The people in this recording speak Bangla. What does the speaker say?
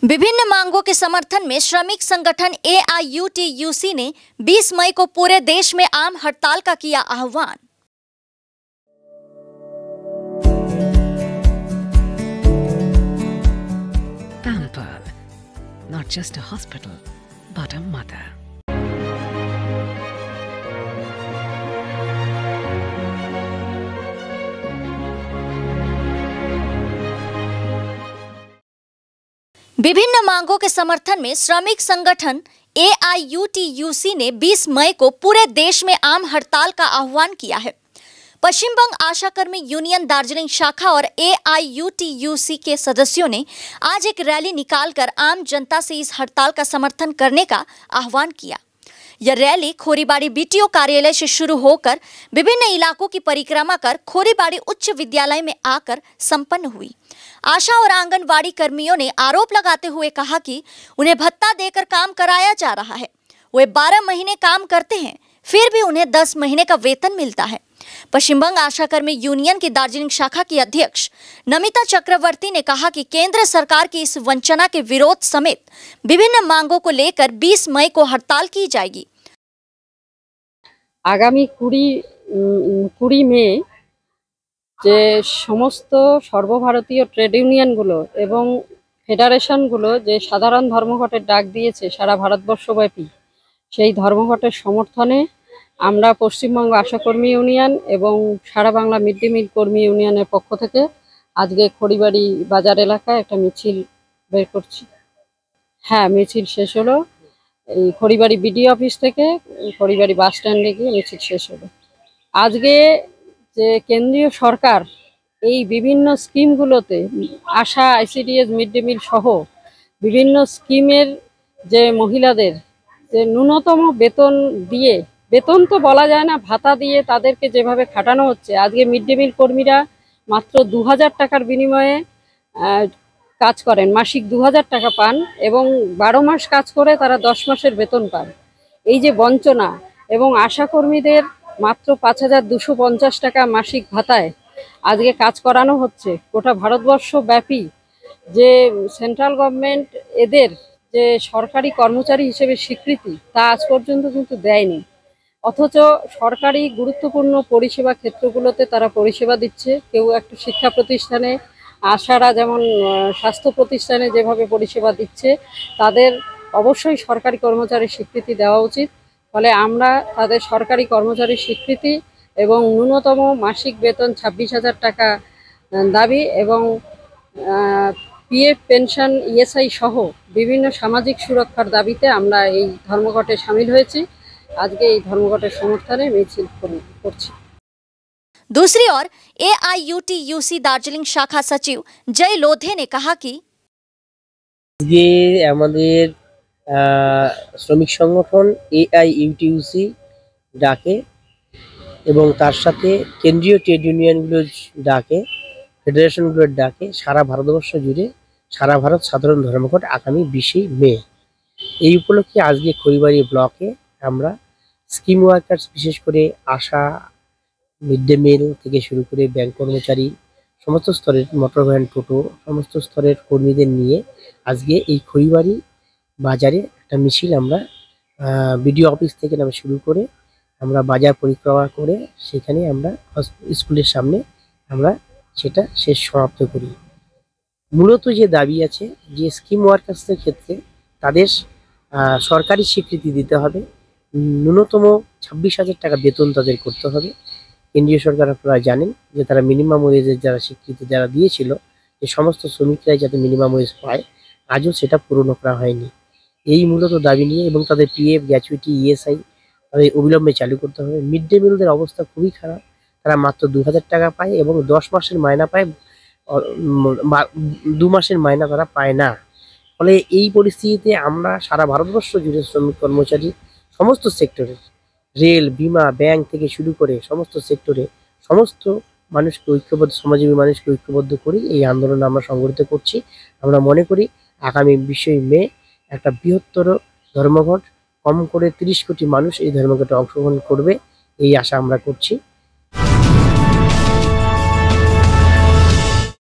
विभिन्न मांगों के समर्थन में श्रमिक संगठन AIUTUC ने 20 मई को पूरे देश में आम हड़ताल का किया आह्वान। Pampered, not just a hospital, but a mother. विभिन्न मांगों के समर्थन में श्रमिक संगठन AIUTUC ने 20 मई को पूरे देश में आम हड़ताल का आह्वान किया है। पश्चिम बंग आशा कर्मी यूनियन दार्जिलिंग शाखा और AIUTUC के सदस्यों ने आज एक रैली निकालकर आम जनता से इस हड़ताल का समर्थन करने का आह्वान किया। यह रैली खोरीबाड़ी BTO कार्यालय से शुरू होकर विभिन्न इलाकों की परिक्रमा कर खोरीबाड़ी उच्च विद्यालय में आकर संपन्न हुई। आशा और आंगनवाड़ी कर्मियों ने आरोप लगाते हुए कहा कि उन्हें भत्ता देकर काम कराया जा रहा है। वे 12 महीने काम करते हैं, फिर भी उन्हें 10 महीने का वेतन मिलता है। पश्चिम बंग आशा कर्मी यूनियन की दार्जिलिंग शाखा की अध्यक्ष नमिता चक्रवर्ती ने कहा कि केंद्र सरकार की इस वंचना के विरोध समेत विभिन्न मांगों को लेकर 20 मई को हड़ताल की जाएगी। आगामी 20 মে যে সমস্ত সর্বভারতীয় ট্রেড ইউনিয়নগুলো এবং ফেডারেশনগুলো যে সাধারণ ধর্মঘটের ডাক দিয়েছে সারা ভারতবর্ষব্যাপী, সেই ধর্মঘটের সমর্থনে আমরা পশ্চিমবঙ্গ আশাকর্মী ইউনিয়ন এবং সারা বাংলা মিড ডে মিল কর্মী ইউনিয়নের পক্ষ থেকে আজকে খড়িবাড়ি বাজার এলাকায় একটা মিছিল বের করছি। হ্যাঁ, মিছিল শেষ হলো এই খড়িবাড়ি BDO অফিস থেকে খড়িবাড়ি বাস স্ট্যান্ডে গিয়ে মিছিল শেষ হলো। আজকে যে কেন্দ্রীয় সরকার এই বিভিন্ন স্কিমগুলোতে আশা, ICDS, মিড ডে মিল সহ বিভিন্ন স্কিমের যে মহিলাদের যে ন্যূনতম বেতন দিয়ে, বেতন তো বলা যায় না, ভাতা দিয়ে তাদেরকে যেভাবে খাটানো হচ্ছে, আজকে মিড ডে মিল কর্মীরা মাত্র 2000 টাকার বিনিময়ে কাজ করেন, মাসিক 2000 টাকা পান এবং 12 মাস কাজ করে তারা 10 মাসের বেতন পান। এই যে বঞ্চনা, এবং আশাকর্মীদের মাত্র 5250 টাকা মাসিক ভাতায় আজকে কাজ করানো হচ্ছে। গোটা ভারতবর্ষ ব্যাপী যে সেন্ট্রাল গভর্নমেন্ট এদের যে সরকারি কর্মচারী হিসেবে স্বীকৃতি তা আজ পর্যন্ত কিন্তু দেয়নি, অথচ সরকারি গুরুত্বপূর্ণ পরিষেবা ক্ষেত্রগুলোতে তারা পরিষেবা দিচ্ছে। কেউ একটা শিক্ষা প্রতিষ্ঠানে, আশারা যেমন স্বাস্থ্য প্রতিষ্ঠানে যেভাবে পরিষেবা দিচ্ছে, তাদের অবশ্যই সরকারি কর্মচারীর স্বীকৃতি দেওয়া উচিত। ফলে আমরা তাদের সরকারি কর্মচারীর স্বীকৃতি এবং ন্যূনতম মাসিক বেতন 26,000 টাকা দাবি এবং PF পেনশন, ESI সহ বিভিন্ন সামাজিক সুরক্ষার দাবিতে আমরা এই ধর্মঘটে সামিল হয়েছি। আজকে এই ধর্মঘটের সমর্থনে মিছিল করছি। दूसरी ओर AIUTUC दार्जिलिंग शाखा सचिव जय लोधे ने कहा कि ये আমাদের শ্রমিক সংগঠন AIUTUC ডাকে এবং তার সাথে কেন্দ্রীয় ট্রেড ইউনিয়নগুলোর ডাকে, ফেডারেশনগুলোর ডাকে সারা ভারতবর্ষ জুড়ে সারা ভারত সাধারণ ধর্মঘট আগামী 20 মে। এই উপলক্ষে আজকে খড়িবাড়ি ব্লকে আমরা স্কিম ওয়ার্কার্স, বিশেষ করে আশা, মিড ডে মিল থেকে শুরু করে ব্যাংক কর্মচারী, সমস্ত স্তরের মোটর ভ্যান, টোটো, সমস্ত স্তরের কর্মীদের নিয়ে আজকে এই খড়িবাড়ি বাজারে একটা মিছিল আমরা BDO অফিস থেকে আমরা শুরু করে আমরা বাজার পরিক্রমা করে সেখানে আমরা স্কুলের সামনে আমরা সেটা শেষ সমাপ্ত করি। মূলত যে দাবি আছে যে স্কিম ওয়ার্কার্সদের ক্ষেত্রে তাদের সরকারি স্বীকৃতি দিতে হবে, ন্যূনতম 26,000 টাকা বেতন তাদের করতে হবে। কেন্দ্রীয় সরকার, আপনারা জানেন যে তারা মিনিমাম ওয়েজের যারা স্বীকৃতি যারা দিয়েছিল যে সমস্ত শ্রমিকরাই যাতে মিনিমাম ওয়েজ পায়, আজও সেটা পূরণ করা হয়নি। এই মূলত দাবি নিয়ে এবং তাদের PF, গ্র্যাচুইটি, ESI তাদের অবিলম্বে চালু করতে হবে। মিড ডে মিলদের অবস্থা খুবই খারাপ, তারা মাত্র 2000 টাকা পায় এবং 10 মাসের মায়না পায়, 2 মাসের মায়না তারা পায় না। ফলে এই পরিস্থিতিতে আমরা সারা ভারতবর্ষ জুড়ে শ্রমিক কর্মচারী সমস্ত সেক্টরের, রেল, বিমা, ব্যাংক থেকে শুরু করে সমস্ত সেক্টরে সমস্ত মানুষকে ঐক্যবদ্ধ, সমাজজীবী মানুষকে ঐক্যবদ্ধ করি এই আন্দোলন আমরা সংগঠিত করছি। আমরা মনে করি আগামী 20 মে একটা বৃহত্তর ধর্মঘট, কম করে 30 কোটি মানুষ এই ধর্মঘটে অংশগ্রহণ করবে, এই আশা আমরা করছি।